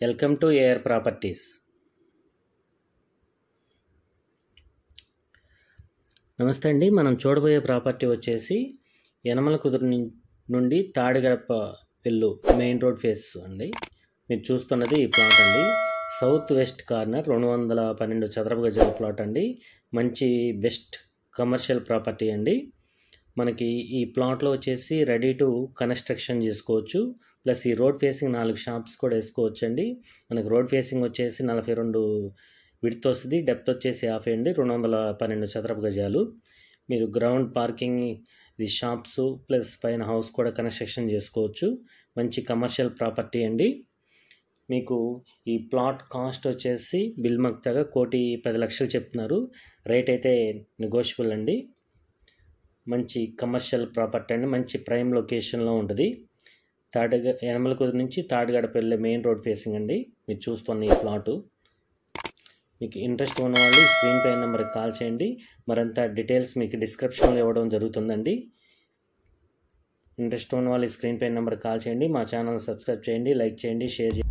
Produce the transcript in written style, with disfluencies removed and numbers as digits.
Welcome to AR properties. నమస్తే అండి. మనం చూడబోయే ప్రాపర్టీ వచ్చేసి యనమల కుదురు నుండి తాడిగడప వెళ్ళు మెయిన్ రోడ్ ఫేస్ అండి. మీరు చూస్తున్నది ఈ ప్లాట్ అండి. సౌత్ వెస్ట్ కార్నర్ 212 చదరపు గజాల ప్లాట్ అండి. మంచి బెస్ట్ కమర్షియల్ ప్రాపర్టీ అండి. మనకి ఈ ప్లాట్లో వచ్చేసి రెడీ టు కన్స్ట్రక్షన్ చేసుకోవచ్చు. ప్లస్ ఈ రోడ్ ఫేసింగ్ 4 షాప్స్ కూడా వేసుకోవచ్చు అండి. మనకి రోడ్ ఫేసింగ్ వచ్చేసి 42 విడ్త్ వస్తుంది, డెప్త్ వచ్చేసి 50 అండి. 212 చదరపు గజాలు. మీరు గ్రౌండ్ పార్కింగ్, ఇది షాప్స్ ప్లస్ పైన హౌస్ కూడా కన్స్ట్రక్షన్ చేసుకోవచ్చు. మంచి కమర్షియల్ ప్రాపర్టీ అండి. మీకు ఈ ప్లాట్ కాస్ట్ వచ్చేసి బిల్మక్తగా 1,10,00,000 చెప్తున్నారు. రేట్ అయితే నెగోషియబుల్ అండి. మంచి కమర్షియల్ ప్రాపర్టీ అండి. మంచి ప్రైమ్ లొకేషన్లో ఉంటుంది. యనమల కుదురు నుంచి తాడిగడప వెళ్ళే మెయిన్ రోడ్ ఫేసింగ్ అండి. మీరు చూస్తున్న ఈ ప్లాటు. మీకు ఇంట్రెస్ట్ ఉన్న వాళ్ళు స్క్రీన్ పై నెంబర్కి కాల్ చేయండి. మరింత డీటెయిల్స్ మీకు డిస్క్రిప్షన్లో ఇవ్వడం జరుగుతుందండి. ఇంట్రెస్ట్ ఉన్న వాళ్ళు స్క్రీన్ పై నెంబర్కి కాల్ చేయండి. మా ఛానల్ సబ్స్క్రైబ్ చేయండి, లైక్ చేయండి, షేర్ చేయండి.